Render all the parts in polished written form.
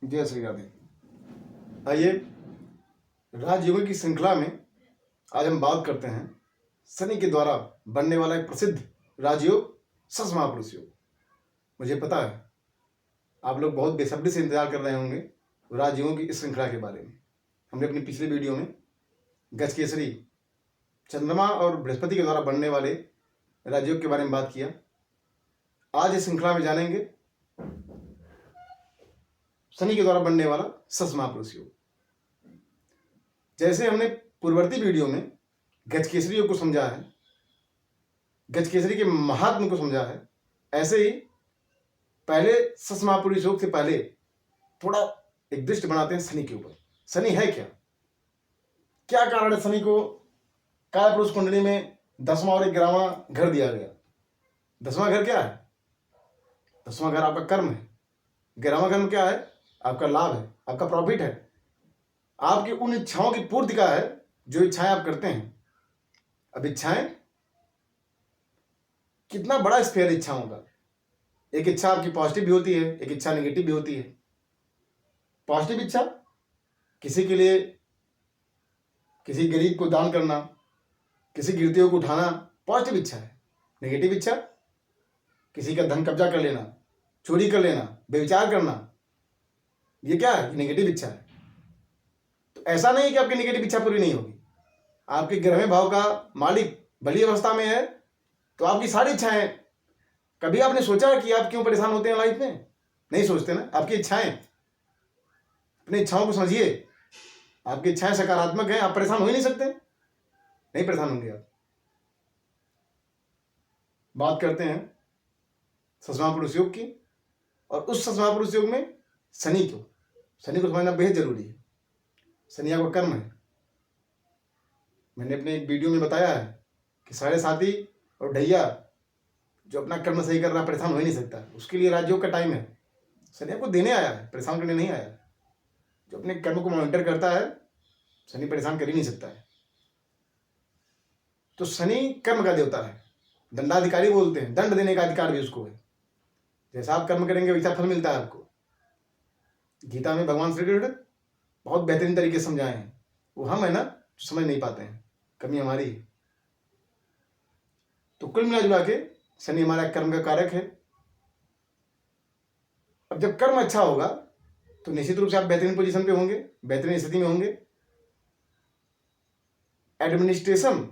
जय श्री राधे। आइए, राजयोगों की श्रृंखला में आज हम बात करते हैं शनि के द्वारा बनने वाला एक प्रसिद्ध राजयोग सस महापुरुष योग। मुझे पता है आप लोग बहुत बेसब्री से इंतजार कर रहे होंगे राजयोगों की इस श्रृंखला के बारे में। हमने अपनी पिछले वीडियो में गजकेसरी, चंद्रमा और बृहस्पति के द्वारा बनने वाले राजयोग के बारे में बात किया। आज इस श्रृंखला में जानेंगे शनि के द्वारा बनने वाला सस महापुरुष योग। जैसे हमने पूर्ववर्ती वीडियो में गजकेसरी योग को समझा है, गजकेसरी के महात्म को समझा है, ऐसे ही पहले सस महापुरुष योग से पहले थोड़ा एक दृष्टि बनाते हैं शनि के ऊपर। शनि है क्या, क्या कारण है शनि को काय पुरुष कुंडली में 10वां और 11वां घर दिया गया। 10वां घर क्या है? 10वां घर आपका कर्म है। 11वां घर क्या है? आपका लाभ है, आपका प्रॉफिट है, आपकी उन इच्छाओं की पूर्ति का है जो इच्छाएं आप करते हैं। अब इच्छाएं कितना बड़ा स्फीयर इच्छाओं का। एक इच्छा आपकी पॉजिटिव भी होती है, एक इच्छा नेगेटिव भी होती है। पॉजिटिव इच्छा किसी के लिए, किसी गरीब को दान करना, किसी गिरते को उठाना, पॉजिटिव इच्छा है। नेगेटिव इच्छा किसी का धन कब्जा कर लेना, चोरी कर लेना, व्यभिचार करना, ये क्या है? नेगेटिव इच्छा है। तो ऐसा नहीं कि आपकी नेगेटिव इच्छा पूरी नहीं होगी। आपके 11वें भाव का मालिक बली अवस्था में है तो आपकी सारी इच्छाएं, कभी आपने सोचा कि आप क्यों परेशान होते हैं लाइफ में? नहीं सोचते ना। आपकी इच्छाएं, अपनी इच्छाओं को समझिए। आपकी इच्छाएं सकारात्मक हैं, आप परेशान हो ही नहीं सकते। नहीं परेशान होंगे आप। बात करते हैं ससमा पुरुष योग की, और उस ससमा पुरुष योग में शनि को समझना बेहद जरूरी है। शनि आपका कर्म है। मैंने अपने एक वीडियो में बताया है कि साढ़े साथी और ढैया जो अपना कर्म सही कर रहा परेशान हो ही नहीं सकता। उसके लिए राजयोग का टाइम है। शनि आपको देने आया है, परेशान करने नहीं आया। जो अपने कर्म को मॉनिटर करता है शनि परेशान कर ही नहीं सकता है। तो शनि कर्म का देवता है, दंडाधिकारी बोलते हैं। दंड देने का अधिकार भी उसको है। जैसा आप कर्म करेंगे वैसा फल मिलता है आपको। गीता में भगवान श्री कृष्ण बहुत बेहतरीन तरीके से समझाए हैं। वो हम है ना जो समझ नहीं पाते हैं, कमी हमारी है। तो कुल मिला जुला के शनि हमारा कर्म का कारक है। अब जब कर्म अच्छा होगा तो निश्चित रूप से आप बेहतरीन पोजीशन पे होंगे, बेहतरीन स्थिति में होंगे। एडमिनिस्ट्रेशन,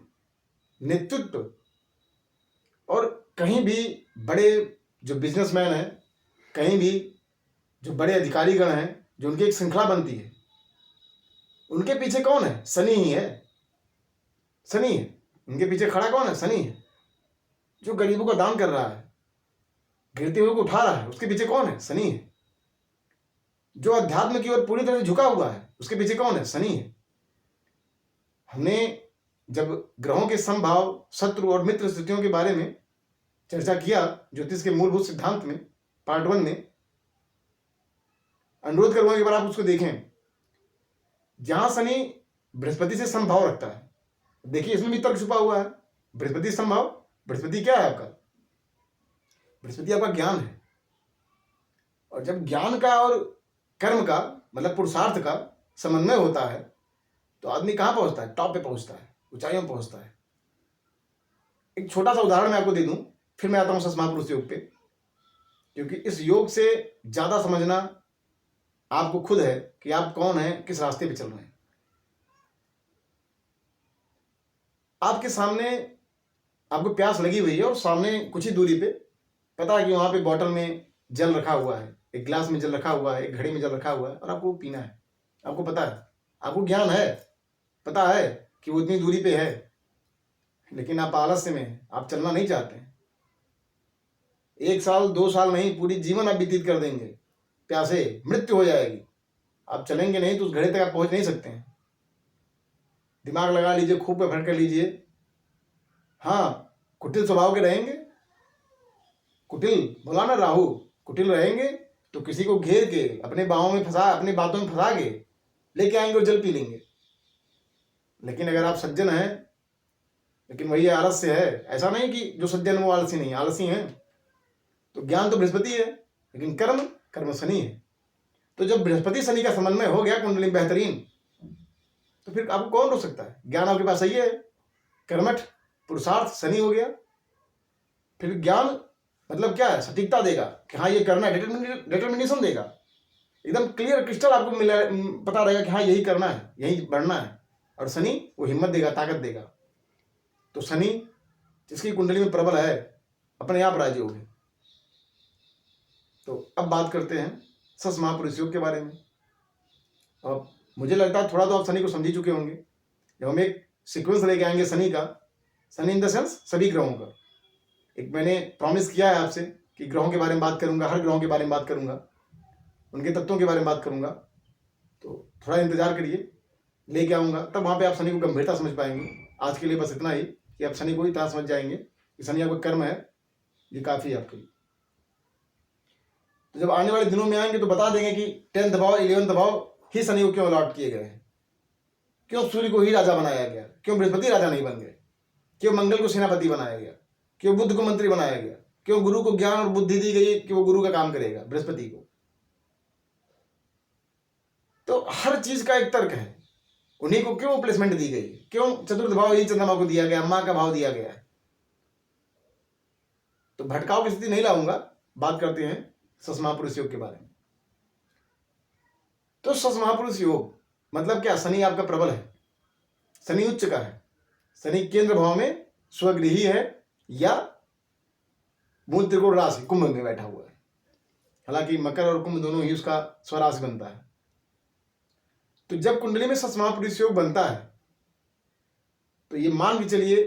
नेतृत्व, और कहीं भी बड़े जो बिजनेसमैन हैं, कहीं भी जो बड़े अधिकारीगण हैं, जो उनकी एक श्रृंखला बनती है, उनके पीछे कौन है? शनि ही है। शनि है उनके पीछे खड़ा। कौन है? शनि है। जो गरीबों का दान कर रहा है, गिरते हुए को उठा रहा है, उसके पीछे कौन है? शनि है। जो अध्यात्म की ओर पूरी तरह से झुका हुआ है, उसके पीछे कौन है? शनि है। हमने जब ग्रहों के समभाव, शत्रु और मित्र स्थितियों के बारे में चर्चा किया ज्योतिष के मूलभूत सिद्धांत में, पार्ट 1 में, अनुरोध करूंगा एक बार आप उसको देखें। जहां शनि बृहस्पति से समभाव रखता है, देखिए इसमें भी तर्क छुपा हुआ है। बृहस्पति समभाव, बृहस्पति क्या है आपका? बृहस्पति आपका ज्ञान है। और जब ज्ञान का और कर्म का मतलब पुरुषार्थ का समन्वय होता है तो आदमी कहां पहुंचता है? टॉप पे पहुंचता है, ऊंचाइयों में पहुंचता है। एक छोटा सा उदाहरण मैं आपको दे दूं, फिर मैं आता हूं सस महापुरुष योग पे, क्योंकि इस योग से ज्यादा समझना आपको खुद है कि आप कौन हैं, किस रास्ते पे चल रहे हैं। आपके सामने आपको प्यास लगी हुई है और सामने कुछ ही दूरी पे पता है कि वहां पे बॉटल में जल रखा हुआ है, एक गिलास में जल रखा हुआ है, एक घड़ी में जल रखा हुआ है, और आपको पीना है। आपको पता है, आपको ज्ञान है, पता है कि वो इतनी दूरी पे है, लेकिन आप आलस्य में हैं, आप चलना नहीं चाहते हैं। 1 साल 2 साल नहीं, पूरी जीवन आप व्यतीत कर देंगे प्यासे, मृत्यु हो जाएगी। आप चलेंगे नहीं तो उस घड़ी तक आप पहुंच नहीं सकते हैं। दिमाग लगा लीजिए, खूब एफर्ट कर लीजिए। हाँ, कुटिल स्वभाव के रहेंगे, कुटिल बोला ना राहु, कुटिल रहेंगे तो किसी को घेर के अपने बाहों में फंसा, अपने बातों में फंसा के लेके आएंगे और जल पी लेंगे। लेकिन अगर आप सज्जन हैं, लेकिन वही आलस्य है, ऐसा नहीं कि जो सज्जन वो आलसी नहीं, आलसी हैं। तो ज्ञान तो बृहस्पति है, लेकिन कर्म शनि है। तो जब बृहस्पति शनि का समन्वय हो गया कुंडली बेहतरीन, तो फिर आपको कौन रोक सकता है? ज्ञान आपके पास सही है, कर्मठ पुरुषार्थ शनि हो गया, फिर ज्ञान मतलब क्या है? सटीकता देगा कि हाँ ये करना है, डिटर्मिनेशन देगा, एकदम क्लियर क्रिस्टल आपको मिला, पता रहेगा कि हाँ यही करना है, यही बढ़ना है। और शनि वो हिम्मत देगा, ताकत देगा। तो शनि जिसकी कुंडली में प्रबल है अपने आप राजयोग है। तो अब बात करते हैं सस महापुरुष योग के बारे में। अब मुझे लगता है थोड़ा तो आप शनि को समझ चुके होंगे। जब हम एक सीक्वेंस लेके आएंगे शनि का, शनि इन द सेंस सभी ग्रहों का, एक मैंने प्रॉमिस किया है आपसे कि ग्रहों के बारे में बात करूंगा, हर ग्रहों के बारे में बात करूंगा, उनके तत्वों के बारे में बात करूंगा। तो थोड़ा इंतजार करिए, लेके आऊंगा, तब वहां पे आप शनि को गंभीरता समझ पाएंगे। आज के लिए बस इतना ही कि आप शनि को ही इतना समझ जाएंगे कि शनि आपका कर्म है, ये काफी है आपके लिए। तो जब आने वाले दिनों में आएंगे तो बता देंगे कि 10th भाव 11th भाव ही शनि को क्यों अलॉट किए गए हैं, क्यों सूर्य को ही राजा बनाया गया, क्यों बृहस्पति राजा नहीं बन गए, क्यों मंगल को सेनापति बनाया गया, क्यों बुध को मंत्री बनाया गया, क्यों गुरु को ज्ञान और बुद्धि दी गई कि वो गुरु का काम करेगा बृहस्पति को। तो हर चीज का एक तर्क है, उन्हीं को क्यों प्लेसमेंट दी गई, क्यों चतुर्थ भाव ही चंद्रमा को दिया गया, मां का भाव दिया गया है। तो भटकाव की स्थिति नहीं लाऊंगा, बात करते हैं सस महापुरुष योग के बारे में। तो सस महापुरुष योग मतलब क्या? शनि आपका प्रबल है, शनि उच्च का है, शनि केंद्र भाव में स्वगृही है या मूल त्रिकोण राशि कुंभ में बैठा हुआ है। हालांकि मकर और कुंभ दोनों ही उसका स्वराशि बनता है। तो जब कुंडली में सस महापुरुष योग बनता है तो ये मान के चलिए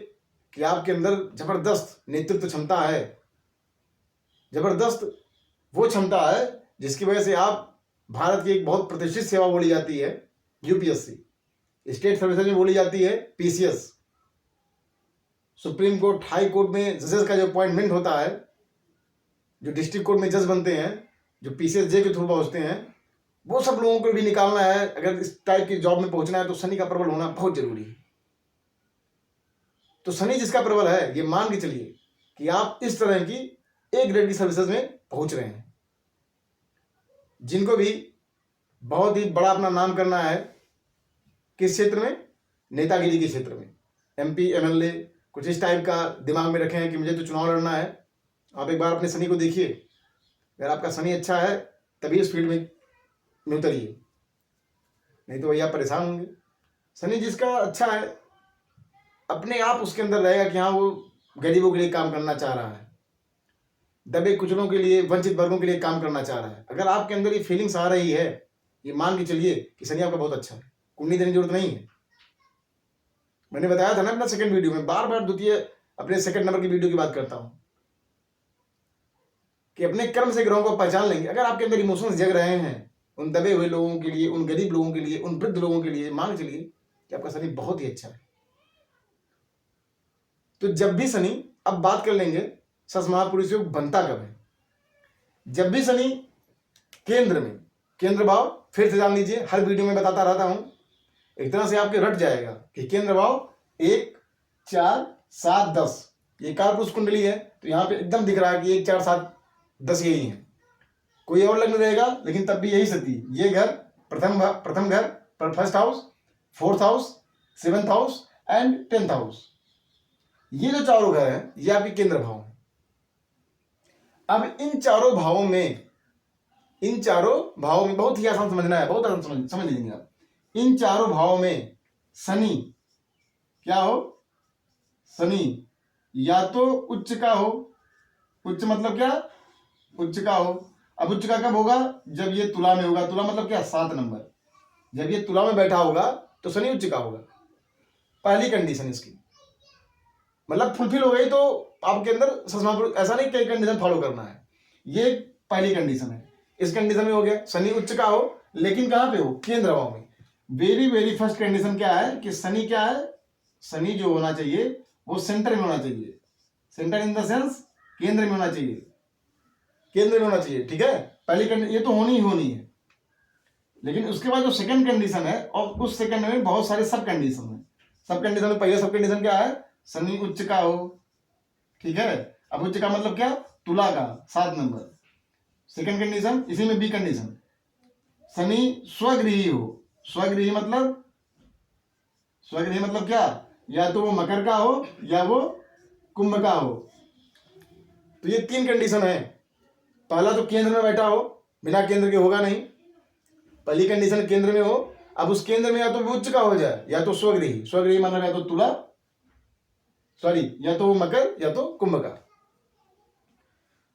कि आपके अंदर जबरदस्त नेतृत्व क्षमता है, जबरदस्त वो क्षमता है जिसकी वजह से आप भारत की एक बहुत प्रतिष्ठित सेवा बोली जाती है यूपीएससी, स्टेट सर्विसेज में बोली जाती है PCS, supreme court high court में जजेस का जो अपॉइंटमेंट होता है, जो डिस्ट्रिक्ट कोर्ट में जज बनते हैं, जो पीसीएस जे के थ्रू पहुंचते हैं, वो सब लोगों को भी निकालना है। अगर इस टाइप की जॉब में पहुंचना है तो शनि का प्रबल होना बहुत जरूरी है। तो शनि जिसका प्रबल है, ये मान के चलिए कि आप इस तरह की एक ग्रेड की सर्विसेज में पहुंच रहे हैं। जिनको भी बहुत ही बड़ा अपना नाम करना है, किस क्षेत्र में? नेतागिरी के क्षेत्र में, एमपी एमएलए, कुछ इस टाइप का दिमाग में रखें कि मुझे तो चुनाव लड़ना है। आप एक बार अपने शनि को देखिए, अगर आपका शनि अच्छा है तभी इस फील्ड में उतरिए, नहीं तो वही आप परेशान होंगे। शनि जिसका अच्छा है अपने आप उसके अंदर रहेगा कि हाँ वो गरीबों के लिए काम करना चाह रहा है, दबे कुचलों के लिए, वंचित वर्गों के लिए काम करना चाह रहा है। अगर आपके अंदर ये फीलिंग्स आ रही है, ये मान के चलिए कि शनि आपका बहुत अच्छा है, कुंडली देने की जरूरत नहीं है। मैंने बताया था ना अपना सेकंड वीडियो में, बार बार द्वितीय अपने सेकंड नंबर की वीडियो की बात करता हूं कि अपने कर्म से ग्रहों को पहचान लेंगे। अगर आपके अंदर इमोशंस जग रहे हैं उन दबे हुए लोगों के लिए, उन गरीब लोगों के लिए, उन वृद्ध लोगों के लिए, मान चलिए कि आपका शनि बहुत ही अच्छा है। तो जब भी शनि, अब बात कर लेंगे सस महापुरुष योग बनता कब है। जब भी शनि केंद्र में, केंद्र भाव फिर से जान लीजिए, हर वीडियो में बताता रहता हूं, एक तरह से आपके रट जाएगा कि केंद्र भाव 1 4 7 10 ये कालपुरुष कुंडली है। तो यहां पे एकदम दिख रहा है कि 1 4 7 10 यही है, कोई और लग्न रहेगा लेकिन तब भी यही स्थिति। ये घर प्रथम घर पर first house, 4th house, 7th house and 10th house, ये जो चारों घर है ये आपके केंद्र भाव है। अब इन चारों भावों में बहुत ही आसान समझना है, बहुत आसान समझ लीजिए आप। इन चारों भावों में शनि क्या हो? शनि या तो उच्च का हो, उच्च मतलब क्या? उच्च का हो। अब उच्च का कब होगा? जब ये तुला में होगा। तुला मतलब क्या? 7 नंबर। जब ये तुला में बैठा होगा तो शनि उच्च का होगा। पहली कंडीशन इसकी मतलब फुलफिल हो गई तो आपके अंदर ससमापुरुष, ऐसा नहीं कई कंडीशन फॉलो करना है, ये पहली कंडीशन है। इस कंडीशन में हो गया शनि उच्च का हो, लेकिन कहां पे हो? केंद्र भाव में। वेरी फर्स्ट कंडीशन क्या है कि शनि क्या है? शनि जो होना चाहिए वो सेंटर में होना चाहिए। सेंटर इन द सेंस केंद्र में होना चाहिए, केंद्र में होना चाहिए, ठीक है। पहली कंडीशन ये तो होनी ही होनी है। लेकिन उसके बाद जो सेकंड कंडीशन है, और उस सेकंड में बहुत सारे सब कंडीशन है। सब कंडीशन में पहले सब कंडीशन क्या है? शनि उच्च का हो, ठीक है। अब उच्च का मतलब क्या? तुला का 7 नंबर। सेकंड कंडीशन इसी में बी कंडीशन, शनि स्वगृही हो, स्वगृही मतलब क्या, या तो वो मकर का हो या वो कुंभ का हो। तो ये 3 कंडीशन है। पहला तो केंद्र में बैठा हो, बिना केंद्र के होगा नहीं। पहली कंडीशन केंद्र में हो। अब उस केंद्र में या तो उच्च का हो जाए या तो स्वगृही, स्वगृही मतलब या तो तुला सॉरी या तो मकर या तो कुंभ का।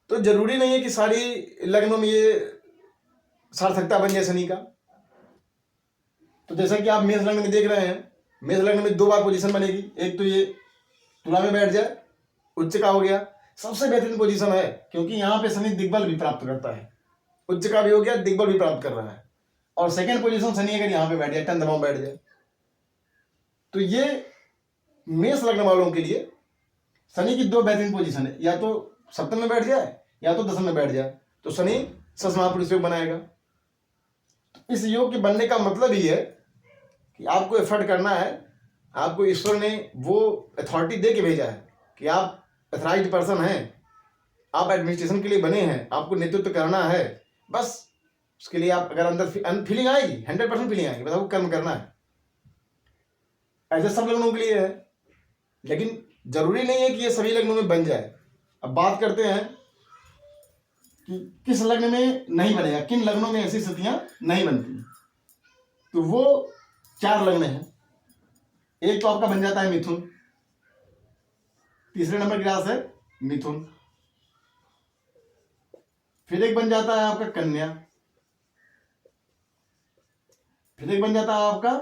तो जरूरी नहीं है कि सारी लग्नों में ये सार्थकता बन जाए शनि का। तो जैसा कि आप मेष लग्न में देख रहे हैं, मेष लग्न में 2 बार पोजीशन बनेगी। एक तो ये तुला में बैठ जाए, उच्च का हो गया, सबसे बेहतरीन पोजीशन है, क्योंकि यहाँ पे शनि दिग्बल भी प्राप्त करता है, उच्च का भी हो गया, दिग्बल भी प्राप्त कर रहा है। और सेकंड पोजीशन शनि अगर यहाँ पे बैठ जाए, 10 दबाव बैठ जाए, तो ये मेष लग्न वालों के लिए शनि की 2 बेहतरीन पोजीशन है, या तो सप्तम में बैठ जाए या तो दसम में बैठ जाए, तो शनि ससमापुरुष योग बनाएगा। तो इस योग के बनने का मतलब ही है कि आपको एफर्ट करना है, आपको ईश्वर ने वो अथॉरिटी दे के भेजा है कि आप अथराइज्ड पर्सन हैं, आप एडमिनिस्ट्रेशन के लिए बने हैं, आपको नेतृत्व करना है। बस उसके लिए आप अगर अंदर फीलिंग आएगी, 100% फीलिंग आएगी, बस आपको कर्म करना है। ऐसे सब लग्नों के लिए है, लेकिन जरूरी नहीं है कि ये सभी लग्नों में बन जाए। अब बात करते हैं कि किस लग्न में नहीं बनेगा, किन लग्नों में ऐसी स्थितियां नहीं बनती। तो वो 4 लग्न हैं। एक तो आपका बन जाता है मिथुन, तीसरे नंबर की राशि है मिथुन। फिर एक बन जाता है आपका कन्या, फिर एक बन जाता है आपका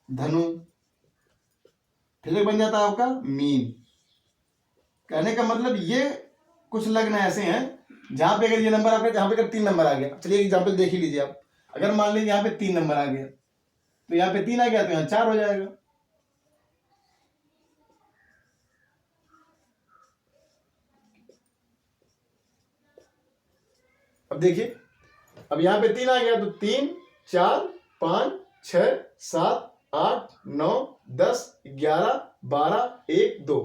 धनु, फिर एक बन जाता है आपका मीन। कहने का मतलब ये कुछ लग्न ऐसे हैं जहां पे अगर ये नंबर आपका, जहां पे अगर 3 नंबर आ गया, चलिए एग्जांपल देख ही लीजिए आप। अगर मान लीजिए यहाँ पे 3 नंबर आ गया, तो यहाँ पे 3 आ गया तो यहाँ 4 हो जाएगा। अब देखिए, अब यहाँ पे 3 आ गया तो 3 4 5 6 7 8 9 10 11 12 1 2।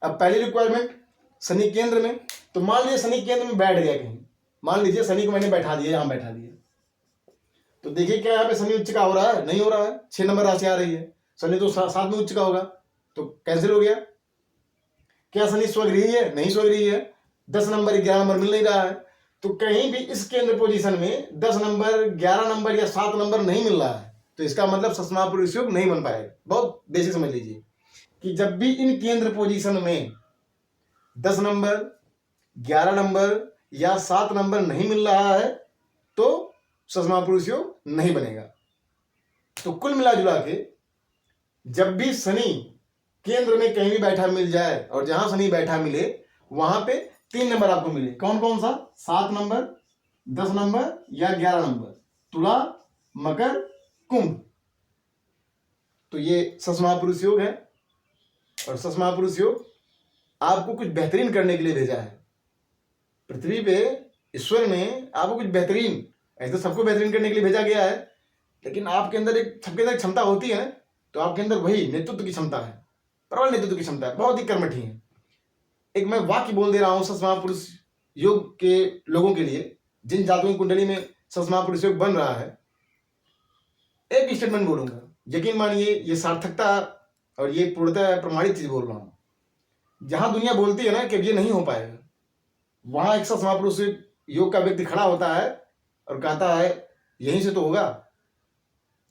अब पहली रिक्वायरमेंट शनि केंद्र में, तो मान लीजिए शनि केंद्र में बैठ गया कहीं, मान लीजिए शनि को मैंने बैठा दिया, यहां बैठा दिया, तो देखिए क्या यहाँ पे शनि उच्च का हो रहा है, नहीं हो रहा है। 6 नंबर राशि आ रही है, शनि तो 7 में उच्च का होगा, तो कैंसिल हो गया। क्या शनि स्वगृही है? नहीं स्वगृही है। 10 नंबर 11 नंबर मिल नहीं रहा है, तो कहीं भी इस केंद्र पोजीशन में 10 नंबर 11 नंबर या 7 नंबर नहीं मिल रहा है, तो इसका मतलब ससमापुरुष योग नहीं बन पाएगा। बहुत बेसिक समझ लीजिए कि जब भी इन केंद्र पोजीशन में 10 नंबर 11 नंबर या 7 नंबर नहीं मिल रहा है, तो ससमापुरुष योग नहीं बनेगा। तो कुल मिला जुला के जब भी शनि केंद्र में कहीं भी बैठा मिल जाए, और जहां शनि बैठा मिले वहां पे 3 नंबर आपको मिले, कौन कौन सा? 7 नंबर 10 नंबर या 11 नंबर, तुला मकर कुंभ, तो ये ससमापुरुष योग है। और ससमापुरुष योग आपको कुछ बेहतरीन करने के लिए भेजा है। पृथ्वी पे ईश्वर ने आपको कुछ बेहतरीन, ऐसे तो सबको बेहतरीन करने के लिए भेजा गया है, लेकिन आपके अंदर एक, सबके अंदर क्षमता होती है, तो आपके अंदर वही नेतृत्व की क्षमता है, प्रबल नेतृत्व की क्षमता है, बहुत ही कर्मठी है। एक मैं वाक्य बोल दे रहा हूं ससमापुरुष योग के लोगों के लिए, जिन जातकों की कुंडली में ससमापुरुष योग बन रहा है। एक स्टेटमेंट बोलूंगा, यकीन मानिए ये सार्थकता और ये पूर्णतः प्रमाणित चीज बोल रहा हूं। जहां दुनिया बोलती है ना कि ये नहीं हो पाएगा, वहां एक ससमापुरुष योग का व्यक्ति खड़ा होता है और कहता है यहीं से तो होगा।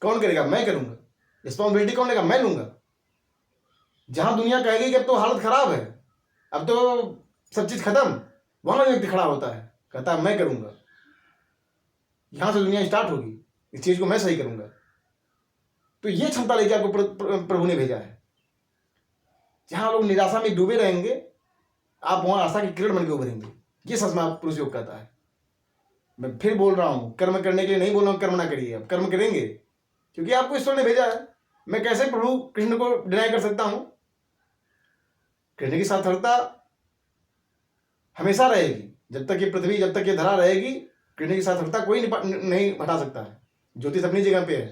कौन करेगा? मैं करूंगा। रिस्पॉन्सिबिलिटी कौन लेगा? मैं लूंगा। जहां दुनिया कहेगी कि अब तो हालत खराब है, अब तो सब चीज खत्म, वहां व्यक्ति खड़ा होता है, कहता है मैं करूंगा, यहां से दुनिया स्टार्ट होगी, इस चीज को मैं सही करूंगा। तो ये क्षमता लेके आपको प्रभु ने भेजा है। जहां लोग निराशा में डूबे रहेंगे, आप वहां आशा की किरण बन के उभरेंगे। ये ससमापुरुष योग कहता है। मैं फिर बोल रहा हूं, कर्म करने के लिए नहीं बोल रहा हूं कर्म ना करिए, अब कर्म करेंगे, क्योंकि आपको ईश्वर ने भेजा है। मैं कैसे प्रभु कृष्ण को डिनाई कर सकता हूं? कृष्ण की सार्थकता हमेशा रहेगी, जब तक ये पृथ्वी, जब तक ये धरा रहेगी, कृष्ण की सार्थकता कोई नहीं हटा सकता है। ज्योतिष अपनी जगह पे है,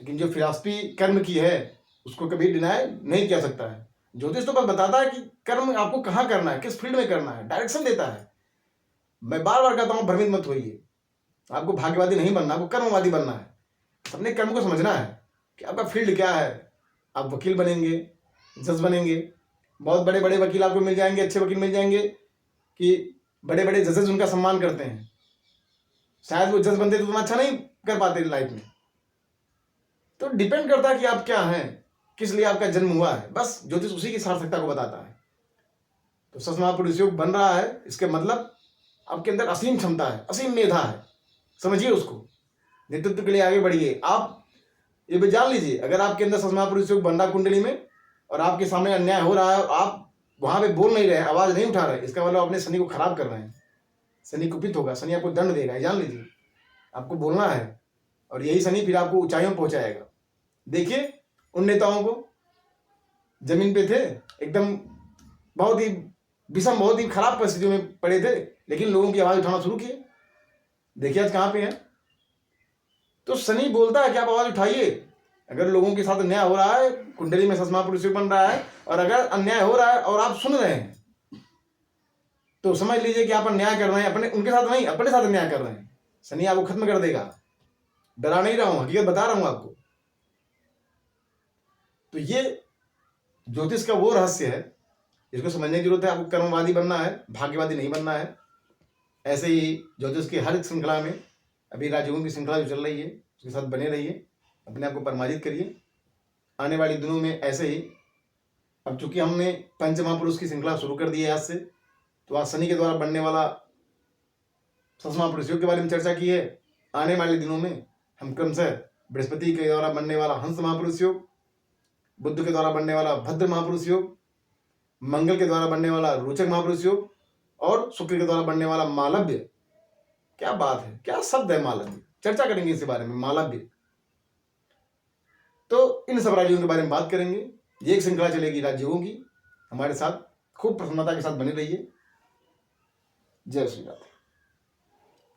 लेकिन जो फिलॉसफी कर्म की है उसको कभी डिनाई नहीं किया सकता है। ज्योतिष तो बस बताता है कि कर्म आपको कहाँ करना है, किस फील्ड में करना है, डायरेक्शन देता है। मैं बार बार कहता हूँ, भ्रमित मत होइए। आपको भाग्यवादी नहीं बनना, आपको कर्मवादी बनना है। अपने कर्म को समझना है कि आपका फील्ड क्या है। आप वकील बनेंगे, जज बनेंगे, बहुत बड़े बड़े वकील आपको मिल जाएंगे, अच्छे वकील मिल जाएंगे कि बड़े बड़े जजेस उनका सम्मान करते हैं। शायद वो जज बनते तो तुम अच्छा नहीं कर पाते लाइफ में। तो डिपेंड करता है कि आप क्या हैं, किस लिए आपका जन्म हुआ है। बस ज्योतिष उसी की सार्थकता को बताता है। तो सस महापुरुष योग बन रहा है, इसके मतलब आपके अंदर असीम क्षमता है, असीम मेधा है। समझिए उसको, नेतृत्व के लिए आगे बढ़िए। आप ये भी जान लीजिए, अगर आपके अंदर सस महापुरुष योग बन रहा कुंडली में और आपके सामने अन्याय हो रहा है और आप वहां पे बोल नहीं रहे, आवाज नहीं उठा रहे, इसका मतलब अपने शनि को खराब कर रहे हैं। शनि कुपित होगा, शनि आपको दंड देगा, जान लीजिए। आपको बोलना है और यही शनि फिर आपको ऊंचाइयों में पहुंचाएगा। देखिए उन नेताओं को, जमीन पे थे, एकदम बहुत ही विषम, बहुत ही खराब परिस्थितियों में पड़े थे, लेकिन लोगों की आवाज उठाना शुरू किए। देखिए आज कहां पे हैं। तो शनि बोलता है कि आप आवाज उठाइए। अगर लोगों के साथ अन्याय हो रहा है, कुंडली में सस महापुरुष योग बन रहा है, और अगर अन्याय हो रहा है और आप सुन रहे हैं, तो समझ लीजिए कि आप अन्याय कर रहे हैं, अपने उनके साथ नहीं, अपने साथ अन्याय कर रहे हैं। शनि आपको खत्म कर देगा। डरा नहीं रहा हूं, हकीकत बता रहा हूं आपको। तो ये ज्योतिष का वो रहस्य है, इसको समझने की जरूरत है। आपको कर्मवादी बनना है, भाग्यवादी नहीं बनना है। ऐसे ही ज्योतिष की हर एक श्रृंखला में, अभी राजयोगों की श्रृंखला जो चल रही है, उसके साथ बने रहिए, अपने आप को परमार्जित करिए। आने वाले दिनों में ऐसे ही, अब चूंकि हमने पंच महापुरुष की श्रृंखला शुरू कर दी है आज से, तो आज शनि के द्वारा बनने वाला सस महापुरुष योग के बारे में चर्चा की है। आने वाले दिनों में हम क्रमशः बृहस्पति के द्वारा बनने वाला हंस महापुरुष योग, बुद्ध के द्वारा बनने वाला भद्र महापुरुष योग, मंगल के द्वारा बनने वाला रोचक महापुरुष योग, और शुक्र के द्वारा बनने वाला मालव्य। क्या बात है, क्या शब्द है मालव्य, चर्चा करेंगे इसके बारे में, मालव्य। तो इन सब राजयोगों के बारे में बात करेंगे। ये एक श्रृंखला चलेगी राजयोगों की। हमारे साथ खूब प्रसन्नता के साथ बने रहिए। जय श्री राम।